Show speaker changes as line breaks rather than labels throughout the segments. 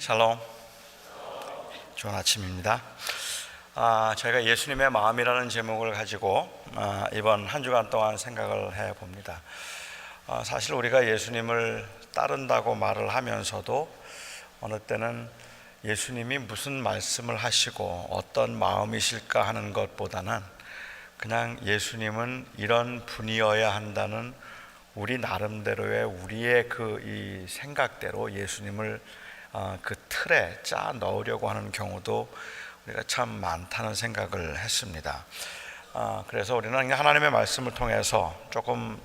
샬롬, 좋은 아침입니다. 저희가 예수님의 마음이라는 제목을 가지고 이번 한 주간 동안 생각을 해봅니다. 사실 우리가 예수님을 따른다고 말을 하면서도 어느 때는 예수님이 무슨 말씀을 하시고 어떤 마음이실까 하는 것보다는 그냥 예수님은 이런 분이어야 한다는 우리 나름대로의 우리의 이 생각대로 예수님을 그 틀에 짜 넣으려고 하는 경우도 우리가 참 많다는 생각을 했습니다. 그래서 우리는 하나님의 말씀을 통해서 조금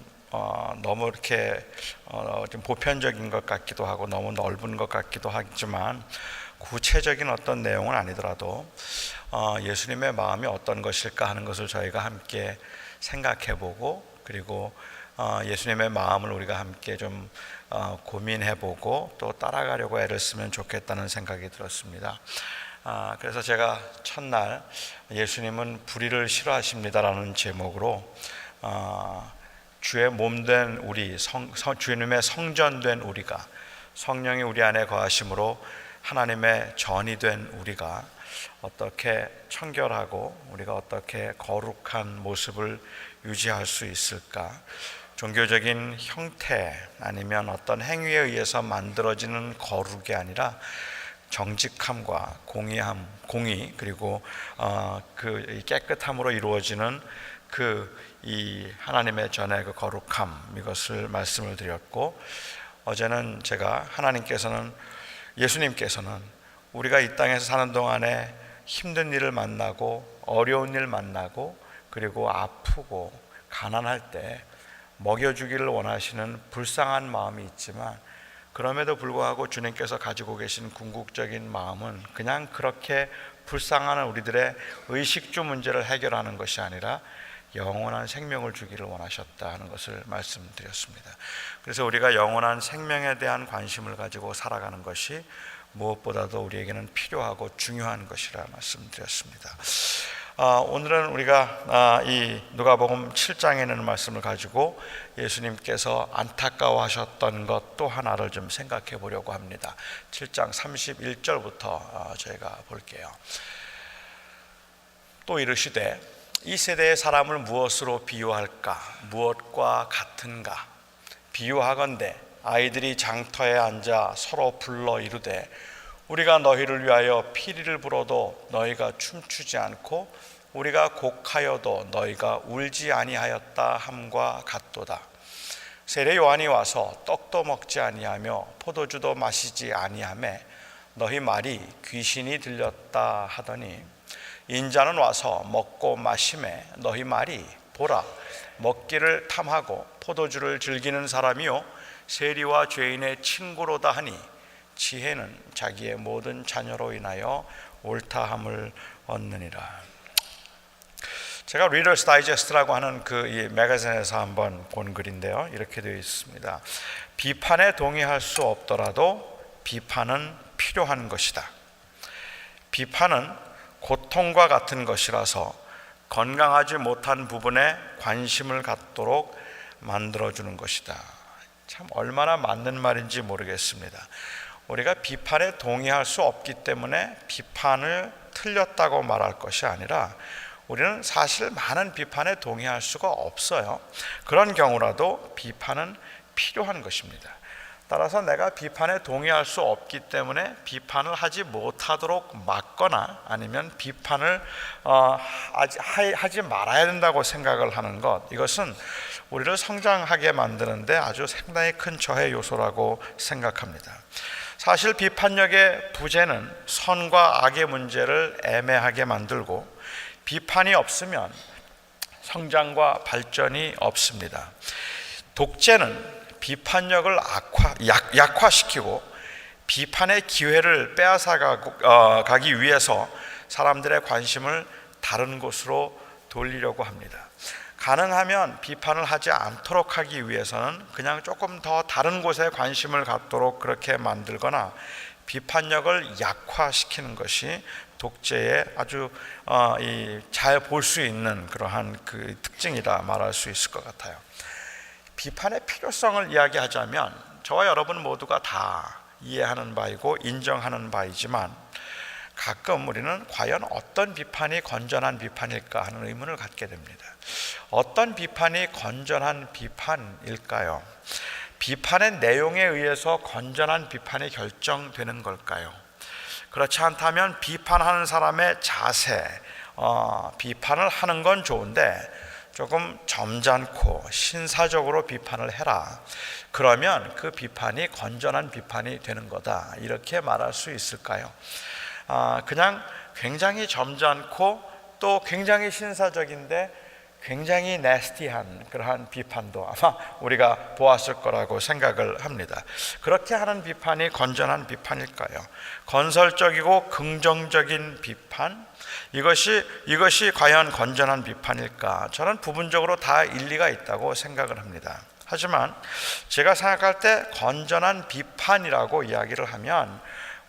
너무 이렇게 좀 보편적인 것 같기도 하고 너무 넓은 것 같기도 하지만 구체적인 어떤 내용은 아니더라도 예수님의 마음이 어떤 것일까 하는 것을 저희가 함께 생각해보고, 그리고 예수님의 마음을 우리가 함께 좀 고민해보고 또 따라가려고 애를 쓰면 좋겠다는 생각이 들었습니다. 그래서 제가 첫날 예수님은 불의를 싫어하십니다라는 제목으로 주의 몸된 우리, 주님의 성전된 우리가, 성령이 우리 안에 거하심으로 하나님의 전이 된 우리가 어떻게 청결하고 우리가 어떻게 거룩한 모습을 유지할 수 있을까? 종교적인 형태 아니면 어떤 행위에 의해서 만들어지는 거룩이 아니라 정직함과 공의 그리고 그 깨끗함으로 이루어지는 이 하나님의 전의 그 거룩함, 이것을 말씀을 드렸고, 어제는 제가 예수님께서는 우리가 이 땅에서 사는 동안에 힘든 일을 만나고 어려운 일 만나고 그리고 아프고 가난할 때 먹여주기를 원하시는 불쌍한 마음이 있지만, 그럼에도 불구하고 주님께서 가지고 계신 궁극적인 마음은 그냥 그렇게 불쌍한 우리들의 의식주 문제를 해결하는 것이 아니라 영원한 생명을 주기를 원하셨다 하는 것을 말씀드렸습니다. 그래서 우리가 영원한 생명에 대한 관심을 가지고 살아가는 것이 무엇보다도 우리에게는 필요하고 중요한 것이라 말씀드렸습니다. 오늘은 우리가 이 누가복음 7장에 있는 말씀을 가지고 예수님께서 안타까워하셨던 것 또 하나를 좀 생각해 보려고 합니다. 7장 31절부터 저희가 볼게요. 또 이르시되 이 세대의 사람을 무엇으로 비유할까? 무엇과 같은가? 비유하건대 아이들이 장터에 앉아 서로 불러 이르되 우리가 너희를 위하여 피리를 불어도 너희가 춤추지 않고 우리가 곡하여도 너희가 울지 아니하였다 함과 같도다. 세례 요한이 와서 떡도 먹지 아니하며 포도주도 마시지 아니하매 너희 말이 귀신이 들렸다 하더니 인자는 와서 먹고 마시매 너희 말이 보라 먹기를 탐하고 포도주를 즐기는 사람이요 세리와 죄인의 친구로다 하니 지혜는 자기의 모든 자녀로 인하여 옳다함을 얻느니라. 제가 리더스 다이제스트라고 하는 이 매거진에서 한번 본 글인데요, 이렇게 되어 있습니다. 비판에 동의할 수 없더라도 비판은 필요한 것이다. 비판은 고통과 같은 것이라서 건강하지 못한 부분에 관심을 갖도록 만들어주는 것이다. 참 얼마나 맞는 말인지 모르겠습니다. 우리가 비판에 동의할 수 없기 때문에 비판을 틀렸다고 말할 것이 아니라 우리는 사실 많은 비판에 동의할 수가 없어요. 그런 경우라도 비판은 필요한 것입니다. 따라서 내가 비판에 동의할 수 없기 때문에 비판을 하지 못하도록 막거나 아니면 비판을 하지 말아야 된다고 생각을 하는 것, 이것은 우리를 성장하게 만드는데 아주 상당히 큰 저해 요소라고 생각합니다. 사실 비판력의 부재는 선과 악의 문제를 애매하게 만들고 비판이 없으면 성장과 발전이 없습니다. 독재는 비판력을 약화시키고 비판의 기회를 빼앗아가기 위해서 사람들의 관심을 다른 곳으로 돌리려고 합니다. 가능하면 비판을 하지 않도록 하기 위해서는 그냥 조금 더 다른 곳에 관심을 갖도록 그렇게 만들거나 비판력을 약화시키는 것이 독재의 아주 잘 볼 수 있는 그러한 그 특징이라 말할 수 있을 것 같아요. 비판의 필요성을 이야기하자면 저와 여러분 모두가 다 이해하는 바이고 인정하는 바이지만 가끔 우리는 과연 어떤 비판이 건전한 비판일까 하는 의문을 갖게 됩니다. 어떤 비판이 건전한 비판일까요? 비판의 내용에 의해서 건전한 비판이 결정되는 걸까요? 그렇지 않다면 비판하는 사람의 자세, 비판을 하는 건 좋은데 조금 점잖고 신사적으로 비판을 해라. 그러면 그 비판이 건전한 비판이 되는 거다. 이렇게 말할 수 있을까요? 그냥 굉장히 점잖고 또 굉장히 신사적인데 굉장히 내스티한 그러한 비판도 아마 우리가 보았을 거라고 생각을 합니다. 그렇게 하는 비판이 건전한 비판일까요? 건설적이고 긍정적인 비판, 이것이 과연 건전한 비판일까? 저는 부분적으로 다 일리가 있다고 생각을 합니다. 하지만 제가 생각할 때 건전한 비판이라고 이야기를 하면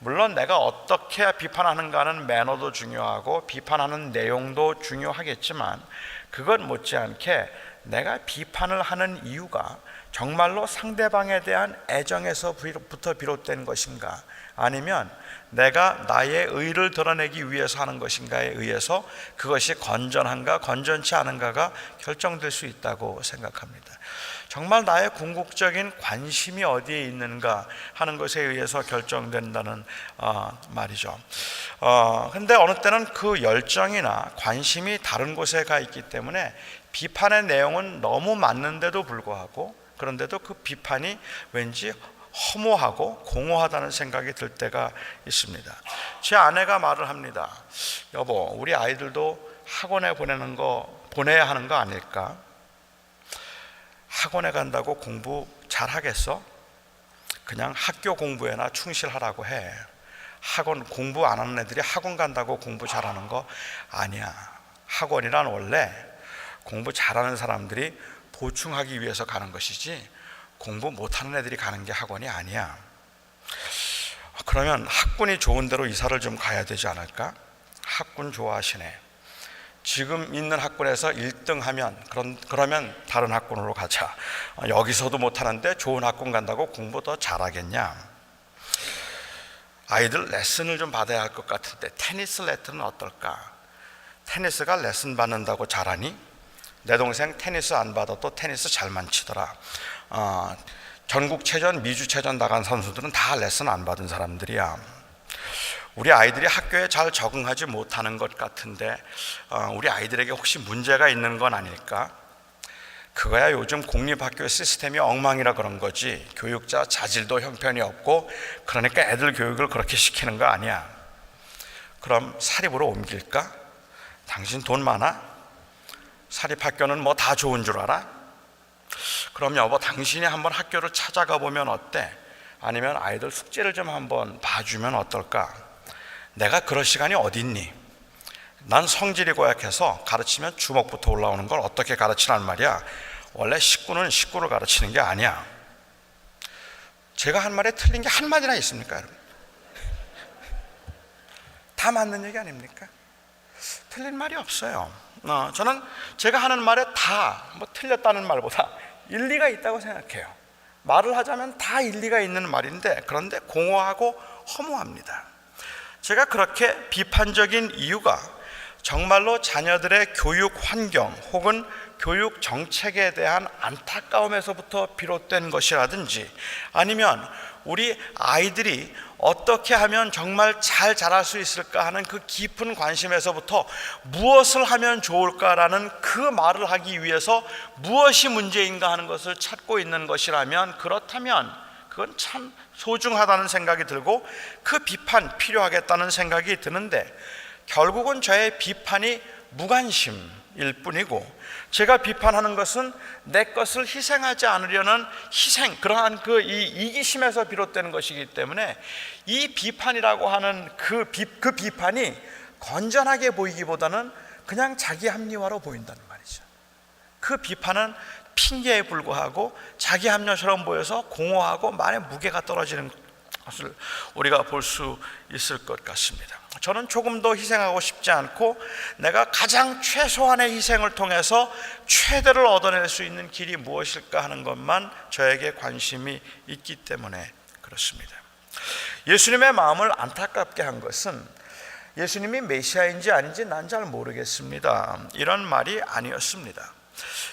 물론 내가 어떻게 비판하는가는 매너도 중요하고 비판하는 내용도 중요하겠지만 그것 못지않게 내가 비판을 하는 이유가 정말로 상대방에 대한 애정에서부터 비롯된 것인가, 아니면 내가 나의 의를 드러내기 위해서 하는 것인가에 의해서 그것이 건전한가 건전치 않은가가 결정될 수 있다고 생각합니다. 정말 나의 궁극적인 관심이 어디에 있는가 하는 것에 의해서 결정된다는 말이죠. 근데 어느 때는 그 열정이나 관심이 다른 곳에 가 있기 때문에 비판의 내용은 너무 맞는데도 불구하고, 그런데도 그 비판이 왠지 허무하고 공허하다는 생각이 들 때가 있습니다. 제 아내가 말을 합니다. 여보, 우리 아이들도 학원에 보내야 하는 거 아닐까? 학원에 간다고 공부 잘하겠어? 그냥 학교 공부에나 충실하라고 해. 학원 공부 안 하는 애들이 학원 간다고 공부 잘하는 거 아니야. 학원이란 원래 공부 잘하는 사람들이 보충하기 위해서 가는 것이지 공부 못하는 애들이 가는 게 학원이 아니야. 그러면 학군이 좋은 데로 이사를 좀 가야 되지 않을까? 학군 좋아하시네. 지금 있는 학군에서 1등 하면 그러면 다른 학군으로 가자. 여기서도 못하는데 좋은 학군 간다고 공부 더 잘하겠냐? 아이들 레슨을 좀 받아야 할 것 같은데 테니스 레슨은 어떨까? 테니스가 레슨 받는다고 잘하니? 내 동생 테니스 안 받아도 테니스 잘만 치더라. 전국체전, 미주체전 나간 선수들은 다 레슨 안 받은 사람들이야. 우리 아이들이 학교에 잘 적응하지 못하는 것 같은데 우리 아이들에게 혹시 문제가 있는 건 아닐까? 그거야 요즘 공립학교 시스템이 엉망이라 그런 거지, 교육자 자질도 형편이 없고 그러니까 애들 교육을 그렇게 시키는 거 아니야. 그럼 사립으로 옮길까? 당신 돈 많아? 사립학교는 뭐 다 좋은 줄 알아? 그럼 여보, 당신이 한번 학교를 찾아가 보면 어때? 아니면 아이들 숙제를 좀 한번 봐주면 어떨까? 내가 그럴 시간이 어디 있니? 난 성질이 고약해서 가르치면 주먹부터 올라오는 걸 어떻게 가르치란 말이야. 원래 식구는 식구를 가르치는 게 아니야. 제가 한 말에 틀린 게 한마디나 있습니까, 여러분? 다 맞는 얘기 아닙니까? 틀린 말이 없어요. 저는 제가 하는 말에 다 틀렸다는 말보다 일리가 있다고 생각해요. 말을 하자면 다 일리가 있는 말인데, 그런데 공허하고 허무합니다. 제가 그렇게 비판적인 이유가 정말로 자녀들의 교육 환경 혹은 교육 정책에 대한 안타까움에서부터 비롯된 것이라든지, 아니면 우리 아이들이 어떻게 하면 정말 잘 자랄 수 있을까 하는 그 깊은 관심에서부터 무엇을 하면 좋을까라는 그 말을 하기 위해서 무엇이 문제인가 하는 것을 찾고 있는 것이라면, 그렇다면 그건 참 소중하다는 생각이 들고 그 비판 필요하겠다는 생각이 드는데, 결국은 저의 비판이 무관심일 뿐이고, 제가 비판하는 것은 내 것을 희생하지 않으려는 그러한 그 이기심에서 비롯되는 것이기 때문에 이 비판이라고 하는 그 비판이 건전하게 보이기보다는 그냥 자기 합리화로 보인다는 말이죠. 그 비판은 핑계에 불과하고 자기 합리화처럼 보여서 공허하고 말에 무게가 떨어지는 것을 우리가 볼 수 있을 것 같습니다. 저는 조금 더 희생하고 싶지 않고 내가 가장 최소한의 희생을 통해서 최대를 얻어낼 수 있는 길이 무엇일까 하는 것만 저에게 관심이 있기 때문에 그렇습니다. 예수님의 마음을 안타깝게 한 것은 예수님이 메시아인지 아닌지 난 잘 모르겠습니다, 이런 말이 아니었습니다.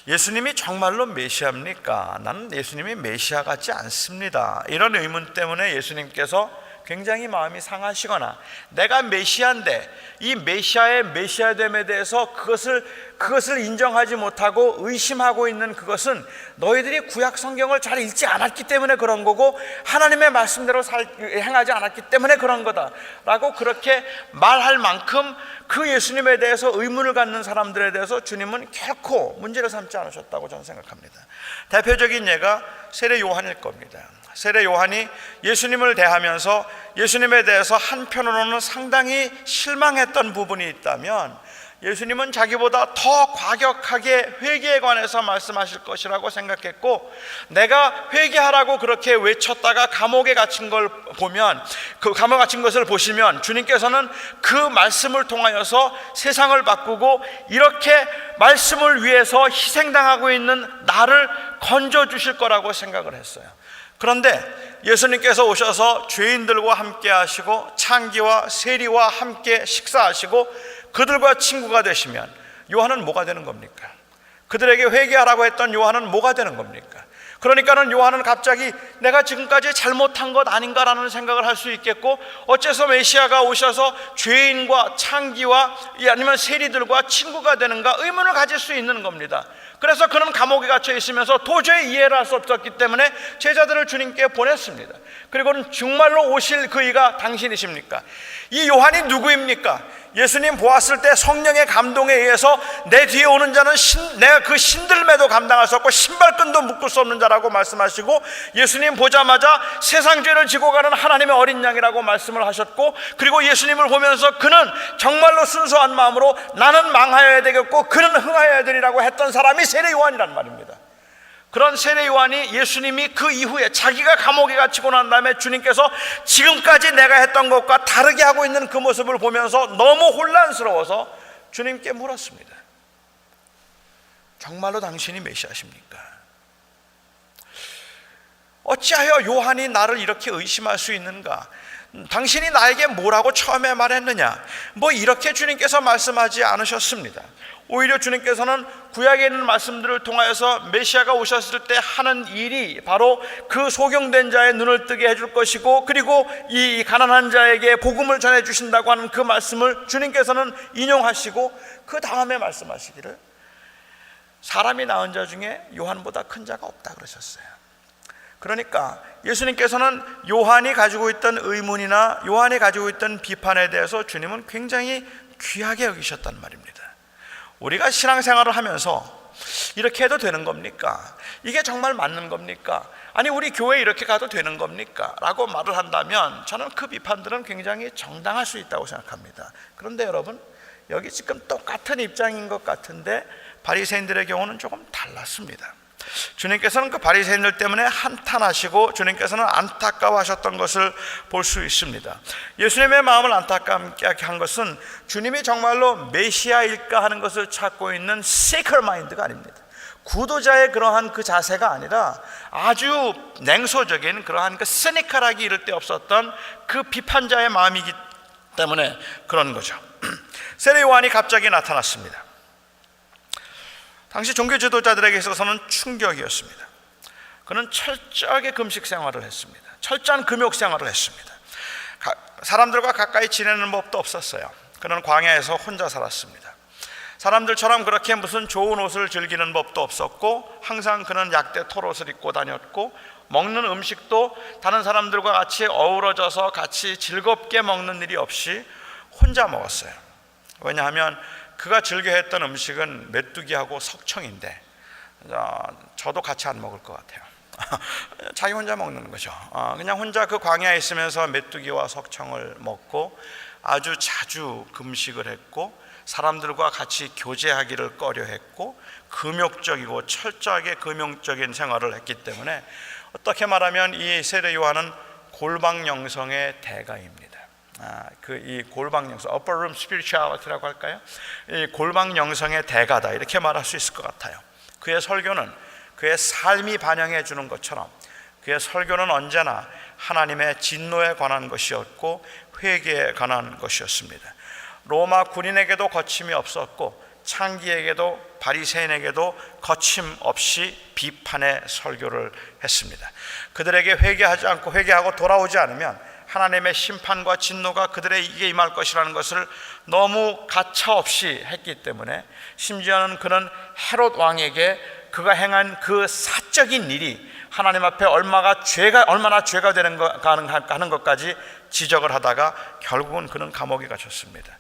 예수님이 정말로 메시아입니까? 나는 예수님이 메시아 같지 않습니다, 이런 의문 때문에 예수님께서 굉장히 마음이 상하시거나, 내가 메시아인데 이 메시아의 메시아됨에 대해서 그것을 인정하지 못하고 의심하고 있는 그것은 너희들이 구약 성경을 잘 읽지 않았기 때문에 그런 거고 하나님의 말씀대로 행하지 않았기 때문에 그런 거다 라고 그렇게 말할 만큼 그 예수님에 대해서 의문을 갖는 사람들에 대해서 주님은 결코 문제를 삼지 않으셨다고 저는 생각합니다. 대표적인 예가 세례 요한일 겁니다. 세례 요한이 예수님을 대하면서 예수님에 대해서 한편으로는 상당히 실망했던 부분이 있다면, 예수님은 자기보다 더 과격하게 회개에 관해서 말씀하실 것이라고 생각했고, 내가 회개하라고 그렇게 외쳤다가 감옥에 갇힌 걸 보면, 그 감옥에 갇힌 것을 보시면 주님께서는 그 말씀을 통하여서 세상을 바꾸고 이렇게 말씀을 위해서 희생당하고 있는 나를 건져주실 거라고 생각을 했어요. 그런데 예수님께서 오셔서 죄인들과 함께 하시고 창기와 세리와 함께 식사하시고 그들과 친구가 되시면 요한은 뭐가 되는 겁니까? 그들에게 회개하라고 했던 요한은 뭐가 되는 겁니까? 그러니까는 요한은 갑자기 내가 지금까지 잘못한 것 아닌가라는 생각을 할 수 있겠고, 어째서 메시아가 오셔서 죄인과 창기와 아니면 세리들과 친구가 되는가 의문을 가질 수 있는 겁니다. 그래서 그는 감옥에 갇혀 있으면서 도저히 이해를 할 수 없었기 때문에 제자들을 주님께 보냈습니다. 그리고는 정말로 오실 그이가 당신이십니까? 이 요한이 누구입니까? 예수님 보았을 때 성령의 감동에 의해서 내 뒤에 오는 자는 내가 그 신들매도 감당할 수 없고 신발끈도 묶을 수 없는 자라고 말씀하시고, 예수님 보자마자 세상 죄를 지고 가는 하나님의 어린 양이라고 말씀을 하셨고, 그리고 예수님을 보면서 그는 정말로 순수한 마음으로 나는 망하여야 되겠고 그는 흥하여야 되리라고 했던 사람이 세례 요한이란 말입니다. 그런 세례 요한이 예수님이 그 이후에 자기가 감옥에 갇히고 난 다음에 주님께서 지금까지 내가 했던 것과 다르게 하고 있는 그 모습을 보면서 너무 혼란스러워서 주님께 물었습니다. 정말로 당신이 메시아십니까? 어찌하여 요한이 나를 이렇게 의심할 수 있는가? 당신이 나에게 뭐라고 처음에 말했느냐? 뭐 이렇게 주님께서 말씀하지 않으셨습니다. 오히려 주님께서는 구약에 있는 말씀들을 통하여서 메시아가 오셨을 때 하는 일이 바로 그 소경된 자의 눈을 뜨게 해줄 것이고, 그리고 이 가난한 자에게 복음을 전해주신다고 하는 그 말씀을 주님께서는 인용하시고, 그 다음에 말씀하시기를 사람이 낳은 자 중에 요한보다 큰 자가 없다 그러셨어요. 그러니까 예수님께서는 요한이 가지고 있던 의문이나 요한이 가지고 있던 비판에 대해서 주님은 굉장히 귀하게 여기셨단 말입니다. 우리가 신앙생활을 하면서 이렇게 해도 되는 겁니까? 이게 정말 맞는 겁니까? 아니 우리 교회 이렇게 가도 되는 겁니까? 라고 말을 한다면 저는 그 비판들은 굉장히 정당할 수 있다고 생각합니다. 그런데 여러분, 여기 지금 똑같은 입장인 것 같은데 바리새인들의 경우는 조금 달랐습니다. 주님께서는 그 바리새인들 때문에 한탄하시고 주님께서는 안타까워하셨던 것을 볼 수 있습니다. 예수님의 마음을 안타깝게 한 것은 주님이 정말로 메시아일까 하는 것을 찾고 있는 seeker mind가 아닙니다. 구도자의 그러한 그 자세가 아니라 아주 냉소적인 그러한 그 시니컬하기 이를 데 없었던 그 비판자의 마음이기 때문에 그런 거죠. 세례 요한이 갑자기 나타났습니다. 당시 종교 지도자들에게 있어서는 충격이었습니다. 그는 철저하게 금식 생활을 했습니다. 철저한 금욕 생활을 했습니다. 사람들과 가까이 지내는 법도 없었어요. 그는 광야에서 혼자 살았습니다. 사람들처럼 그렇게 무슨 좋은 옷을 즐기는 법도 없었고, 항상 그는 약대 털옷을 입고 다녔고, 먹는 음식도 다른 사람들과 같이 어우러져서 같이 즐겁게 먹는 일이 없이 혼자 먹었어요. 왜냐하면 그가 즐겨 했던 음식은 메뚜기하고 석청인데 저도 같이 안 먹을 것 같아요. 자기 혼자 먹는 거죠. 그냥 혼자 그 광야에 있으면서 메뚜기와 석청을 먹고 아주 자주 금식을 했고, 사람들과 같이 교제하기를 꺼려했고, 금욕적이고 철저하게 금욕적인 생활을 했기 때문에 어떻게 말하면 이 세례 요한은 골방영성의 대가입니다. 이 골방영성, upper room spirituality라고 할까요? 이 골방영성의 대가다, 이렇게 말할 수 있을 것 같아요. 그의 설교는 그의 삶이 반영해 주는 것처럼 그의 설교는 언제나 하나님의 진노에 관한 것이었고 회개에 관한 것이었습니다. 로마 군인에게도 거침이 없었고 창기에게도 바리새인에게도 거침없이 비판의 설교를 했습니다. 그들에게 회개하지 않고 회개하고 돌아오지 않으면 하나님의 심판과 진노가 그들에게 임할 것이라는 것을 너무 가차없이 했기 때문에 심지어는 그는 헤롯 왕에게 그가 행한 그 사적인 일이 하나님 앞에 얼마나 죄가 되는 하는 것까지 지적을 하다가 결국은 그는 감옥에 갇혔습니다.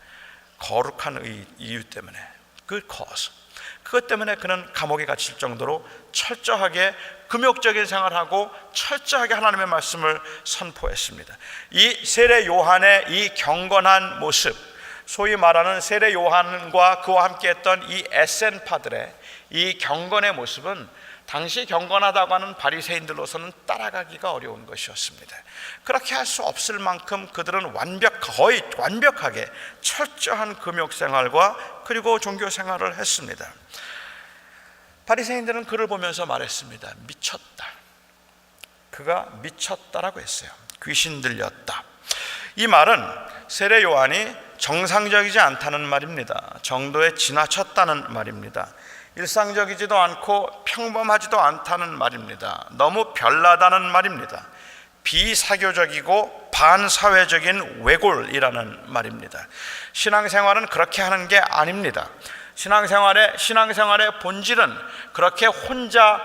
거룩한 이유 때문에, 그것 때문에 그는 감옥에 갇힐 정도로 철저하게 금욕적인 생활하고 철저하게 하나님의 말씀을 선포했습니다. 이 세례 요한의 이 경건한 모습, 소위 말하는 세례 요한과 그와 함께했던 이 에센파들의 이 경건의 모습은 당시 경건하다고 하는 바리새인들로서는 따라가기가 어려운 것이었습니다. 그렇게 할 수 없을 만큼 그들은 거의 완벽하게 철저한 금욕생활과 그리고 종교생활을 했습니다. 바리새인들은 그를 보면서 말했습니다. 미쳤다. 그가 미쳤다라고 했어요. 귀신 들렸다. 이 말은 세례 요한이 정상적이지 않다는 말입니다. 정도에 지나쳤다는 말입니다. 일상적이지도 않고 평범하지도 않다는 말입니다. 너무 별나다는 말입니다. 비사교적이고 반사회적인 외골이라는 말입니다. 신앙생활은 그렇게 하는 게 아닙니다. 신앙생활의 본질은 그렇게 혼자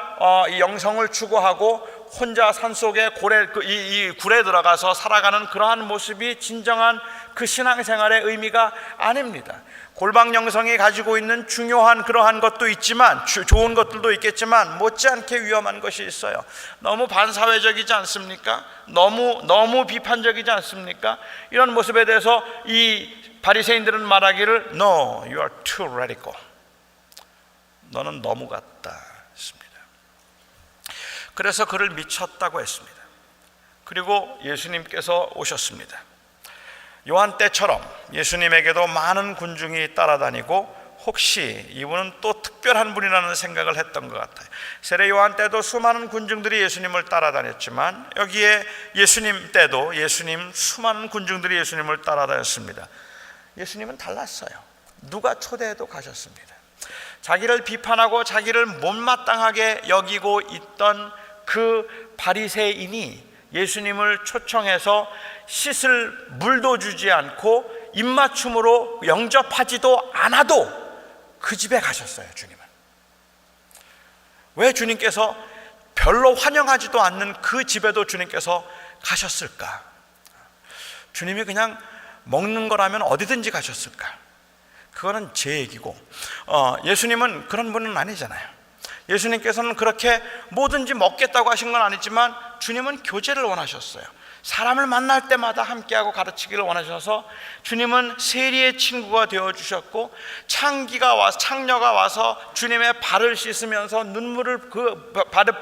영성을 추구하고 혼자 산속에 굴에 들어가서 살아가는 그러한 모습이 진정한 그 신앙생활의 의미가 아닙니다. 골방영성이 가지고 있는 중요한 그러한 것도 있지만, 좋은 것들도 있겠지만 못지않게 위험한 것이 있어요. 너무 반사회적이지 않습니까? 너무 비판적이지 않습니까? 이런 모습에 대해서 이 바리새인들은 말하기를 No, you are too radical. 너는 너무 같다 했습니다. 그래서 그를 미쳤다고 했습니다. 그리고 예수님께서 오셨습니다. 요한 때처럼 예수님에게도 많은 군중이 따라다니고 혹시 이분은 또 특별한 분이라는 생각을 했던 것 같아요. 세례 요한 때도 수많은 군중들이 예수님을 따라다녔지만 여기에 예수님 때도 수많은 군중들이 예수님을 따라다녔습니다. 예수님은 달랐어요. 누가 초대해도 가셨습니다. 자기를 비판하고 자기를 못마땅하게 여기고 있던 그 바리새인이 예수님을 초청해서 씻을 물도 주지 않고 입맞춤으로 영접하지도 않아도 그 집에 가셨어요. 주님은 왜 주님께서 별로 환영하지도 않는 그 집에도 주님께서 가셨을까? 주님이 그냥 먹는 거라면 어디든지 가셨을까? 그거는 제 얘기고, 예수님은 그런 분은 아니잖아요. 예수님께서는 그렇게 뭐든지 먹겠다고 하신 건 아니지만 주님은 교제를 원하셨어요. 사람을 만날 때마다 함께하고 가르치기를 원하셔서 주님은 세리의 친구가 되어주셨고, 창녀가 와서 주님의 발을 씻으면서 눈물을 그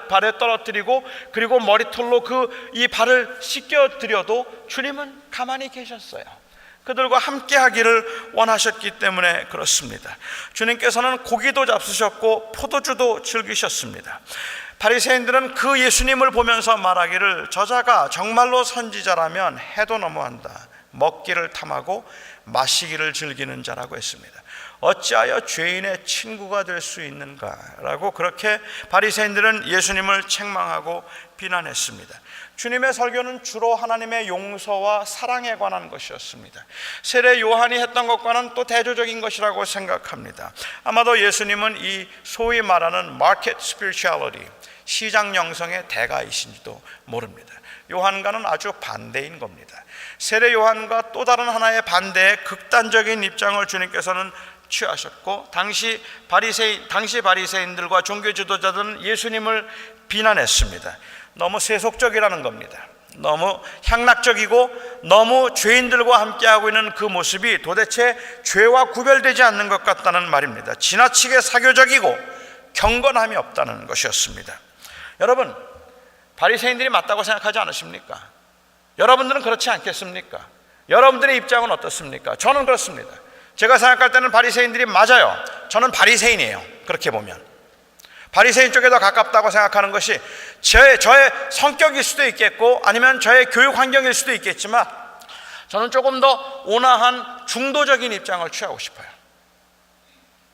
발에 떨어뜨리고 그리고 머리털로 이 발을 씻겨드려도 주님은 가만히 계셨어요. 그들과 함께 하기를 원하셨기 때문에 그렇습니다. 주님께서는 고기도 잡수셨고 포도주도 즐기셨습니다. 바리새인들은 그 예수님을 보면서 말하기를 저자가 정말로 선지자라면 해도 너무한다. 먹기를 탐하고 마시기를 즐기는 자라고 했습니다. 어찌하여 죄인의 친구가 될 수 있는가? 라고 그렇게 바리새인들은 예수님을 책망하고 비난했습니다. 주님의 설교는 주로 하나님의 용서와 사랑에 관한 것이었습니다. 세례 요한이 했던 것과는 또 대조적인 것이라고 생각합니다. 아마도 예수님은 이 소위 말하는 마켓 스피리추얼리티, 시장 영성의 대가이신지도 모릅니다. 요한과는 아주 반대인 겁니다. 세례 요한과 또 다른 하나의 반대의 극단적인 입장을 주님께서는 취하셨고, 당시 바리새인들과 종교 지도자들은 예수님을 비난했습니다. 너무 세속적이라는 겁니다. 너무 향락적이고 너무 죄인들과 함께하고 있는 그 모습이 도대체 죄와 구별되지 않는 것 같다는 말입니다. 지나치게 사교적이고 경건함이 없다는 것이었습니다. 여러분, 바리새인들이 맞다고 생각하지 않으십니까? 여러분들은 그렇지 않겠습니까? 여러분들의 입장은 어떻습니까? 저는 그렇습니다. 제가 생각할 때는 바리새인들이 맞아요. 저는 바리새인이에요. 그렇게 보면 바리새인 쪽에 더 가깝다고 생각하는 것이 저의 성격일 수도 있겠고 아니면 저의 교육 환경일 수도 있겠지만 저는 조금 더 온화한 중도적인 입장을 취하고 싶어요.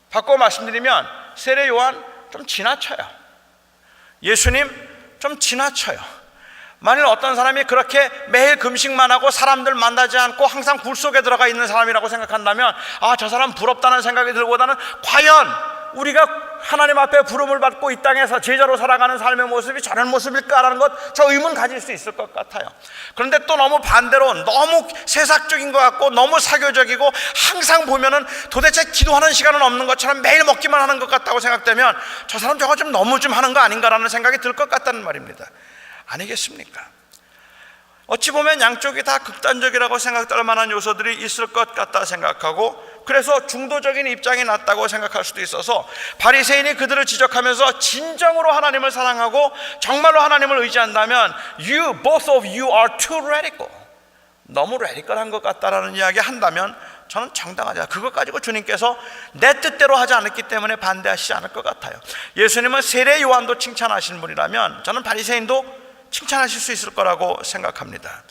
바꿔 말씀드리면 세례 요한 좀 지나쳐요. 예수님 좀 지나쳐요. 만일 어떤 사람이 그렇게 매일 금식만 하고 사람들 만나지 않고 항상 굴 속에 들어가 있는 사람이라고 생각한다면 저 사람 부럽다는 생각이 들보다는 과연 우리가 하나님 앞에 부름을 받고 이 땅에서 제자로 살아가는 삶의 모습이 저런 모습일까라는 것 저 의문 가질 수 있을 것 같아요. 그런데 또 너무 반대로 너무 세상적인 것 같고 너무 사교적이고 항상 보면은 도대체 기도하는 시간은 없는 것처럼 매일 먹기만 하는 것 같다고 생각되면 저 사람 저거 좀 너무 좀 하는 거 아닌가라는 생각이 들 것 같다는 말입니다. 아니겠습니까? 어찌 보면 양쪽이 다 극단적이라고 생각될 만한 요소들이 있을 것 같다 생각하고 그래서 중도적인 입장이 낫다고 생각할 수도 있어서 바리새인이 그들을 지적하면서 진정으로 하나님을 사랑하고 정말로 하나님을 의지한다면 both of you are too radical, 너무 레디컬한 것 같다라는 이야기 한다면 저는 정당하지. 그것 가지고 주님께서 내 뜻대로 하지 않았기 때문에 반대하시지 않을 것 같아요. 예수님은 세례 요한도 칭찬하신 분이라면 저는 바리새인도 칭찬하실 수 있을 거라고 생각합니다.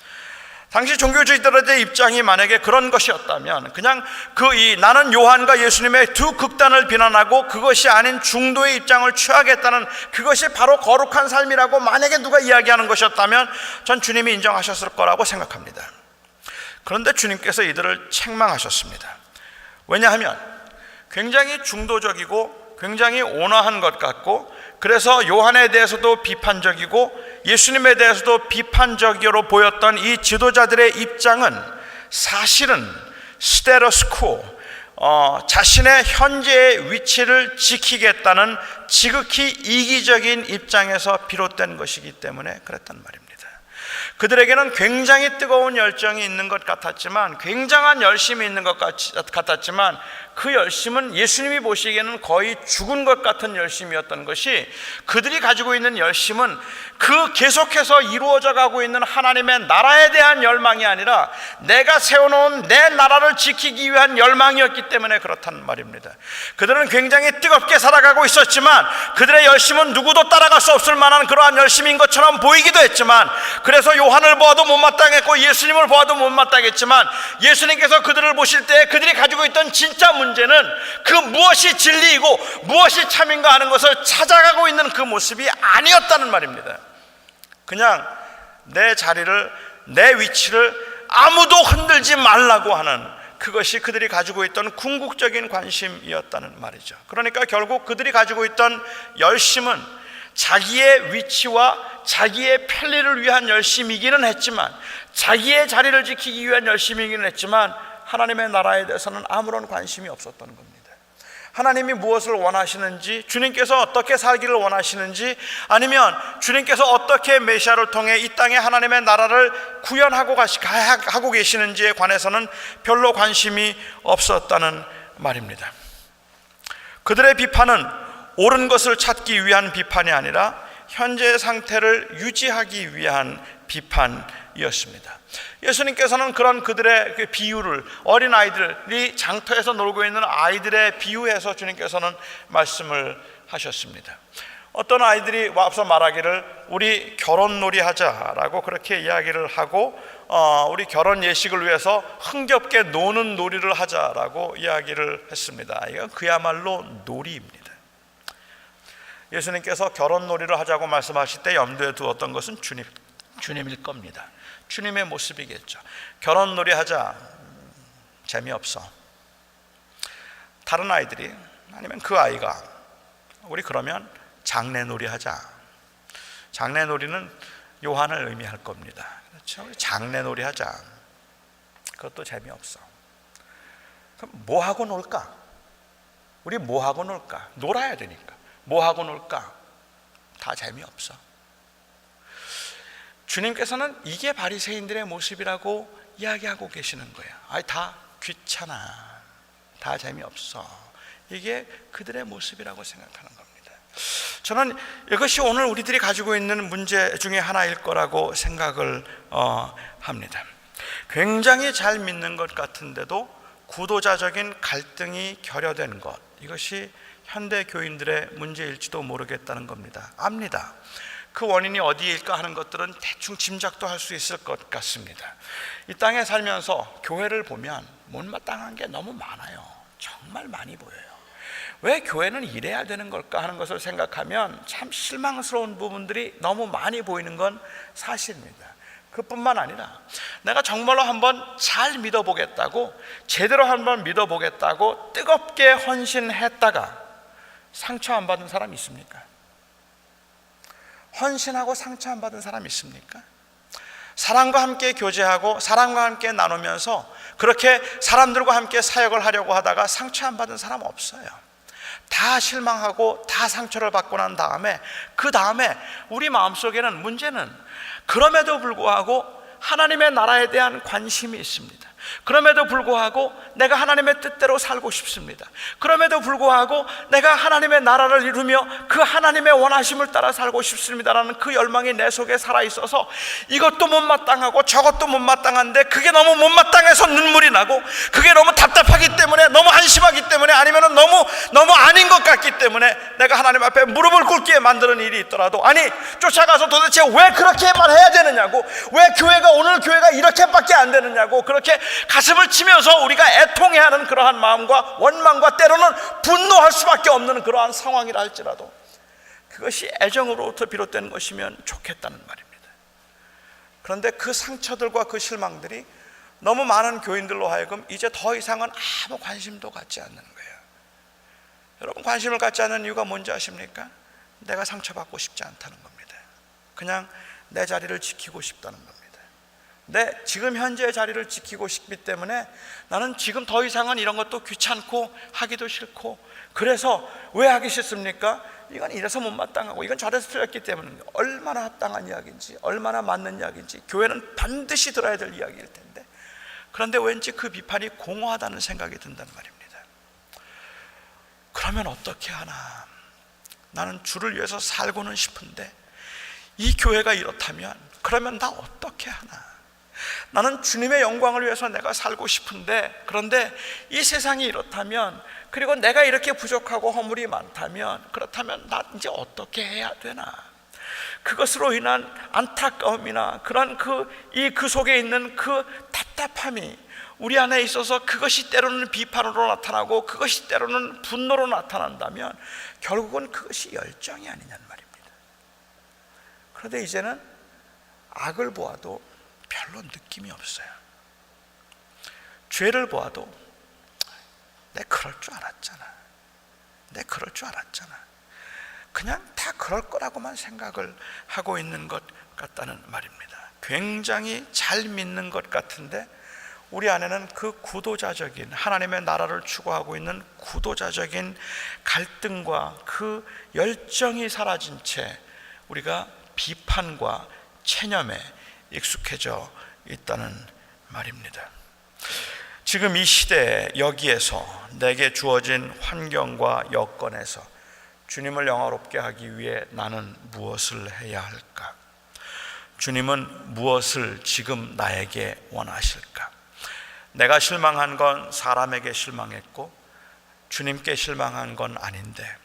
당시 종교주의자들의 입장이 만약에 그런 것이었다면 그냥 나는 요한과 예수님의 두 극단을 비난하고 그것이 아닌 중도의 입장을 취하겠다는 그것이 바로 거룩한 삶이라고 만약에 누가 이야기하는 것이었다면 전 주님이 인정하셨을 거라고 생각합니다. 그런데 주님께서 이들을 책망하셨습니다. 왜냐하면 굉장히 중도적이고 굉장히 온화한 것 같고 그래서 요한에 대해서도 비판적이고 예수님에 대해서도 비판적으로 보였던 이 지도자들의 입장은 사실은 스테레스코, 자신의 현재의 위치를 지키겠다는 지극히 이기적인 입장에서 비롯된 것이기 때문에 그랬단 말입니다. 그들에게는 굉장히 뜨거운 열정이 있는 것 같았지만 굉장한 열심이 있는 것 같았지만 그 열심은 예수님이 보시기에는 거의 죽은 것 같은 열심이었던 것이 그들이 가지고 있는 열심은 그 계속해서 이루어져 가고 있는 하나님의 나라에 대한 열망이 아니라 내가 세워놓은 내 나라를 지키기 위한 열망이었기 때문에 그렇단 말입니다. 그들은 굉장히 뜨겁게 살아가고 있었지만 그들의 열심은 누구도 따라갈 수 없을 만한 그러한 열심인 것처럼 보이기도 했지만 그래서 요한을 보아도 못마땅했고 예수님을 보아도 못마땅했지만 예수님께서 그들을 보실 때 그들이 가지고 있던 진짜 문제는 그 무엇이 진리이고 무엇이 참인가 하는 것을 찾아가고 있는 그 모습이 아니었다는 말입니다. 그냥 내 자리를 내 위치를 아무도 흔들지 말라고 하는 그것이 그들이 가지고 있던 궁극적인 관심이었다는 말이죠. 그러니까 결국 그들이 가지고 있던 열심은 자기의 위치와 자기의 편리를 위한 열심이기는 했지만 자기의 자리를 지키기 위한 열심이기는 했지만 하나님의 나라에 대해서는 아무런 관심이 없었던 겁니다. 하나님이 무엇을 원하시는지, 주님께서 어떻게 살기를 원하시는지, 아니면 주님께서 어떻게 메시아를 통해 이 땅에 하나님의 나라를 구현하고 하고 계시는지에 관해서는 별로 관심이 없었다는 말입니다. 그들의 비판은 옳은 것을 찾기 위한 비판이 아니라 현재의 상태를 유지하기 위한 비판이었습니다. 예수님께서는 그런 그들의 그 비유를 어린아이들이 장터에서 놀고 있는 아이들의 비유해서 주님께서는 말씀을 하셨습니다. 어떤 아이들이 와서 말하기를 우리 결혼놀이 하자라고 그렇게 이야기를 하고 우리 결혼 예식을 위해서 흥겹게 노는 놀이를 하자라고 이야기를 했습니다. 이건 그야말로 놀이입니다. 예수님께서 결혼놀이를 하자고 말씀하실 때 염두에 두었던 것은 주님일 겁니다. 주님의 모습이겠죠. 결혼놀이 하자, 재미없어. 다른 아이들이 아니면 그 아이가 우리 그러면 장례놀이 하자. 장례놀이는 요한을 의미할 겁니다. 그렇죠? 우리 장례놀이 하자. 그것도 재미없어. 그럼 뭐 하고 놀까? 우리 뭐 하고 놀까? 놀아야 되니까. 뭐 하고 놀까? 다 재미없어. 주님께서는 이게 바리새인들의 모습이라고 이야기하고 계시는 거예요. 다 귀찮아, 다 재미없어. 이게 그들의 모습이라고 생각하는 겁니다. 저는 이것이 오늘 우리들이 가지고 있는 문제 중에 하나일 거라고 생각을 합니다. 굉장히 잘 믿는 것 같은데도 구도자적인 갈등이 결여된 것, 이것이 현대 교인들의 문제일지도 모르겠다는 겁니다. 압니다. 그 원인이 어디일까 하는 것들은 대충 짐작도 할 수 있을 것 같습니다. 이 땅에 살면서 교회를 보면 못마땅한 게 너무 많아요. 정말 많이 보여요. 왜 교회는 이래야 되는 걸까 하는 것을 생각하면 참 실망스러운 부분들이 너무 많이 보이는 건 사실입니다. 그뿐만 아니라 내가 정말로 한번 잘 믿어보겠다고, 제대로 한번 믿어보겠다고 뜨겁게 헌신했다가 상처 안 받은 사람 있습니까? 헌신하고 상처 안 받은 사람 있습니까? 사랑과 함께 교제하고 사랑과 함께 나누면서 그렇게 사람들과 함께 사역을 하려고 하다가 상처 안 받은 사람 없어요. 다 실망하고 다 상처를 받고 난 다음에 그 다음에 우리 마음속에는 문제는 그럼에도 불구하고 하나님의 나라에 대한 관심이 있습니다. 그럼에도 불구하고 내가 하나님의 뜻대로 살고 싶습니다. 그럼에도 불구하고 내가 하나님의 나라를 이루며 그 하나님의 원하심을 따라 살고 싶습니다라는 그 열망이 내 속에 살아있어서 이것도 못마땅하고 저것도 못마땅한데 그게 너무 못마땅해서 눈물이 나고 그게 너무 답답하기 때문에, 너무 한심하기 때문에, 아니면 너무 아닌 것 같기 때문에 내가 하나님 앞에 무릎을 꿇게 만드는 일이 있더라도, 아니 쫓아가서 도대체 왜 그렇게만 해야 되느냐고, 왜 오늘 교회가 이렇게밖에 안 되느냐고 그렇게 가슴을 치면서 우리가 애통해하는 그러한 마음과 원망과 때로는 분노할 수밖에 없는 그러한 상황이라 할지라도 그것이 애정으로부터 비롯된 것이면 좋겠다는 말입니다. 그런데 그 상처들과 그 실망들이 너무 많은 교인들로 하여금 이제 더 이상은 아무 관심도 갖지 않는 거예요. 여러분, 관심을 갖지 않는 이유가 뭔지 아십니까? 내가 상처받고 싶지 않다는 겁니다. 그냥 내 자리를 지키고 싶다는 겁니다. 내 지금 현재의 자리를 지키고 싶기 때문에 나는 지금 더 이상은 이런 것도 귀찮고 하기도 싫고, 그래서 왜 하기 싫습니까? 이건 이래서 못마땅하고 이건 저래서 틀렸기 때문입니다. 얼마나 합당한 이야기인지, 얼마나 맞는 이야기인지 교회는 반드시 들어야 될 이야기일 텐데, 그런데 왠지 그 비판이 공허하다는 생각이 든단 말입니다. 그러면 어떻게 하나? 나는 주를 위해서 살고는 싶은데 이 교회가 이렇다면 그러면 나 어떻게 하나? 나는 주님의 영광을 위해서 내가 살고 싶은데, 그런데 이 세상이 이렇다면, 그리고 내가 이렇게 부족하고 허물이 많다면, 그렇다면 나 이제 어떻게 해야 되나? 그것으로 인한 안타까움이나 그런 그 속에 있는 그 답답함이 우리 안에 있어서 그것이 때로는 비판으로 나타나고 그것이 때로는 분노로 나타난다면 결국은 그것이 열정이 아니냐는 말입니다. 그런데 이제는 악을 보아도 별로 느낌이 없어요. 죄를 보아도 내 그럴 줄 알았잖아. 그냥 다 그럴 거라고만 생각을 하고 있는 것 같다는 말입니다. 굉장히 잘 믿는 것 같은데 우리 안에는 그 구도자적인 하나님의 나라를 추구하고 있는 구도자적인 갈등과 그 열정이 사라진 채 우리가 비판과 체념에 익숙해져 있다는 말입니다. 지금 이 시대에 여기에서 내게 주어진 환경과 여건에서 주님을 영화롭게 하기 위해 나는 무엇을 해야 할까? 주님은 무엇을 지금 나에게 원하실까? 내가 실망한 건 사람에게 실망했고 주님께 실망한 건 아닌데,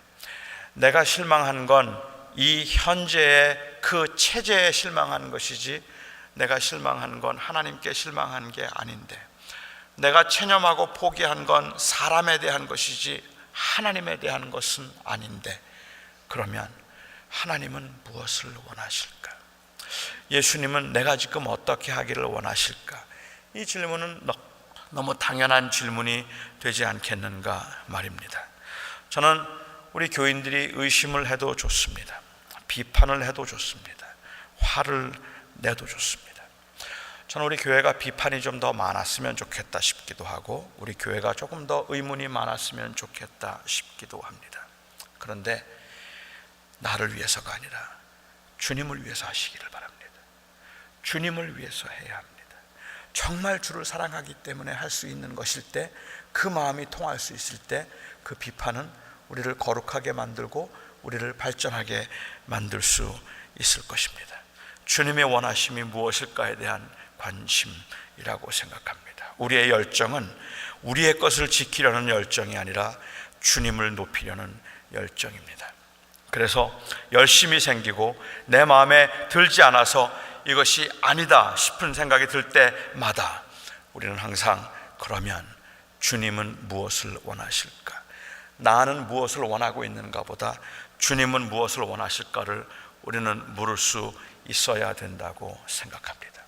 내가 실망한 건 이 현재의 그 체제에 실망한 것이지 내가 실망한 건 하나님께 실망한 게 아닌데, 내가 체념하고 포기한 건 사람에 대한 것이지 하나님에 대한 것은 아닌데, 그러면 하나님은 무엇을 원하실까? 예수님은 내가 지금 어떻게 하기를 원하실까? 이 질문은 너무 당연한 질문이 되지 않겠는가 말입니다. 저는 우리 교인들이 의심을 해도 좋습니다. 비판을 해도 좋습니다. 화를 내도 좋습니다. 저는 우리 교회가 비판이 좀 더 많았으면 좋겠다 싶기도 하고, 우리 교회가 조금 더 의문이 많았으면 좋겠다 싶기도 합니다. 그런데 나를 위해서가 아니라 주님을 위해서 하시기를 바랍니다. 주님을 위해서 해야 합니다. 정말 주를 사랑하기 때문에 할 수 있는 것일 때, 그 마음이 통할 수 있을 때 그 비판은 우리를 거룩하게 만들고 우리를 발전하게 만들 수 있을 것입니다. 주님의 원하심이 무엇일까에 대한 관심이라고 생각합니다. 우리의 열정은 우리의 것을 지키려는 열정이 아니라 주님을 높이려는 열정입니다. 그래서 열심이 생기고 내 마음에 들지 않아서 이것이 아니다 싶은 생각이 들 때마다 우리는 항상 그러면 주님은 무엇을 원하실까? 나는 무엇을 원하고 있는가 보다 주님은 무엇을 원하실까를 우리는 물을 수 있어야 된다고 생각합니다.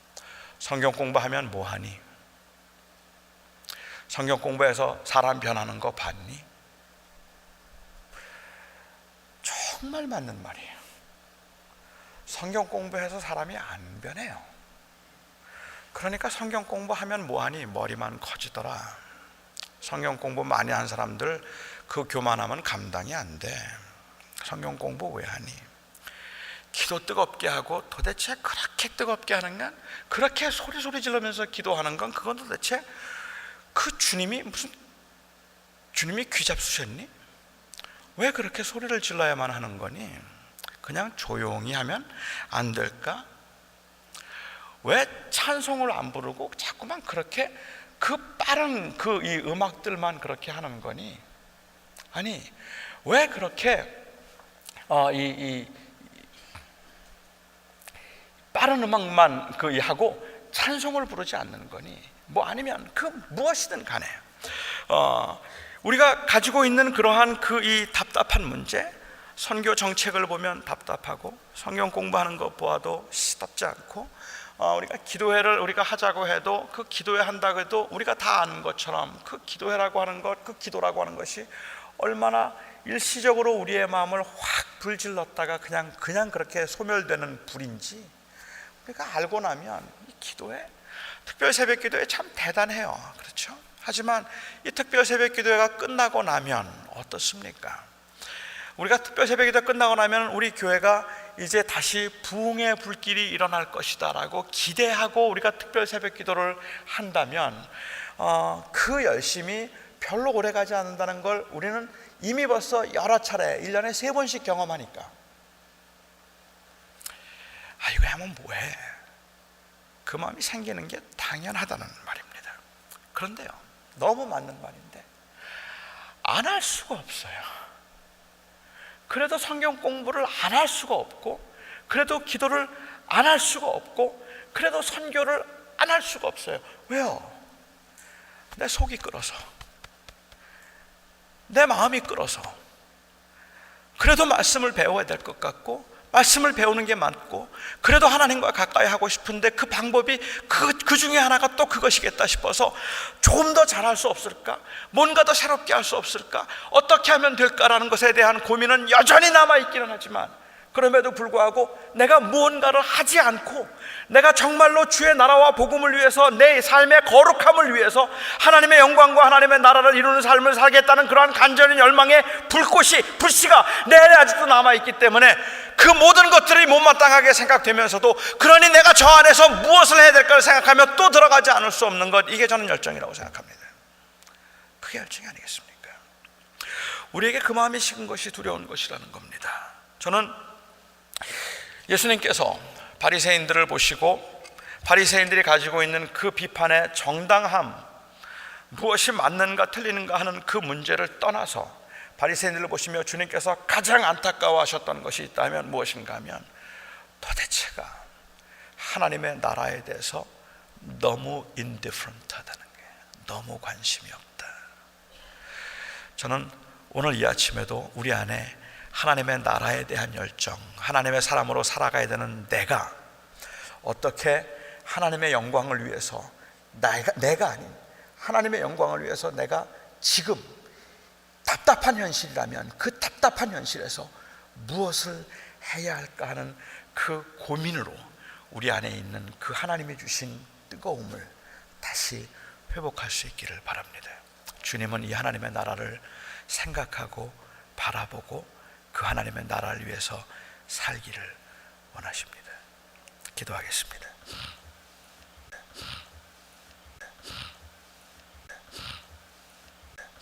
성경 공부하면 뭐하니? 성경 공부해서 사람 변하는 거 봤니? 정말 맞는 말이에요. 성경 공부해서 사람이 안 변해요. 그러니까 성경 공부하면 뭐하니? 머리만 커지더라. 성경 공부 많이 한 사람들 그 교만하면 감당이 안 돼. 성경 공부 왜 하니? 기도 뜨겁게 하고 도대체 그렇게 뜨겁게 하는 건, 그렇게 소리 지르면서 기도하는 건, 그건 도대체 그 주님이 귀 잡수셨니? 왜 그렇게 소리를 질러야만 하는 거니? 그냥 조용히 하면 안 될까? 왜 찬송을 안 부르고 자꾸만 그렇게 그 빠른 이 음악들만 그렇게 하는 거니? 아니, 왜 그렇게 빠른 음악만 하고 찬송을 부르지 않는 거니? 뭐 아니면 무엇이든 간에 우리가 가지고 있는 그러한 이 답답한 문제, 선교 정책을 보면 답답하고 성경 공부하는 것 보아도 시답지 않고 우리가 기도회를 우리가 하자고 해도 그 기도회 한다고 해도 우리가 다 아는 것처럼 그 기도회라고 하는 것, 그 기도라고 하는 것이 얼마나 일시적으로 우리의 마음을 확 불질렀다가 그냥 그렇게 소멸되는 불인지 우리가 알고 나면 이 기도회, 특별 새벽 기도회 참 대단해요. 그렇죠? 하지만 이 특별 새벽 기도회가 끝나고 나면 어떻습니까? 우리가 특별 새벽 기도가 끝나고 나면 우리 교회가 이제 다시 부흥의 불길이 일어날 것이다 라고 기대하고 우리가 특별 새벽 기도를 한다면 그 열심이 별로 오래 가지 않는다는 걸 우리는 이미 벌써 여러 차례 1년에 3번씩 경험하니까 이거 하면 뭐해? 그 마음이 생기는 게 당연하다는 말입니다. 그런데요, 너무 맞는 말인데 안 할 수가 없어요. 그래도 성경 공부를 안 할 수가 없고, 그래도 기도를 안 할 수가 없고, 그래도 선교를 안 할 수가 없어요. 왜요? 내 속이 끓어서, 내 마음이 끓어서. 그래도 말씀을 배워야 될 것 같고, 말씀을 배우는 게 맞고, 그래도 하나님과 가까이 하고 싶은데 그 방법이 그 중에 하나가 또 그것이겠다 싶어서 조금 더 잘할 수 없을까? 뭔가 더 새롭게 할 수 없을까? 어떻게 하면 될까라는 것에 대한 고민은 여전히 남아있기는 하지만, 그럼에도 불구하고 내가 무언가를 하지 않고 내가 정말로 주의 나라와 복음을 위해서 내 삶의 거룩함을 위해서 하나님의 영광과 하나님의 나라를 이루는 삶을 살겠다는 그러한 간절한 열망의 불씨가 내 안에 아직도 남아있기 때문에 그 모든 것들이 못마땅하게 생각되면서도, 그러니 내가 저 안에서 무엇을 해야 될까를 생각하며 또 들어가지 않을 수 없는 것, 이게 저는 열정이라고 생각합니다. 그게 열정이 아니겠습니까? 우리에게 그 마음이 식은 것이 두려운 것이라는 겁니다. 저는 예수님께서 바리새인들을 보시고 바리새인들이 가지고 있는 그 비판의 정당함, 무엇이 맞는가 틀리는가 하는 그 문제를 떠나서 바리새인들을 보시며 주님께서 가장 안타까워하셨던 것이 있다면 무엇인가 하면, 도대체가 하나님의 나라에 대해서 너무 indifferent하다는 게, 너무 관심이 없다. 저는 오늘 이 아침에도 우리 안에 하나님의 나라에 대한 열정, 하나님의 사람으로 살아가야 되는 내가 어떻게 하나님의 영광을 위해서 내가 아닌 하나님의 영광을 위해서 내가 지금 답답한 현실이라면 그 답답한 현실에서 무엇을 해야 할까 하는 그 고민으로 우리 안에 있는 그 하나님이 주신 뜨거움을 다시 회복할 수 있기를 바랍니다. 주님은 이 하나님의 나라를 생각하고 바라보고 그 하나님의 나라를 위해서 살기를 원하십니다. 기도하겠습니다.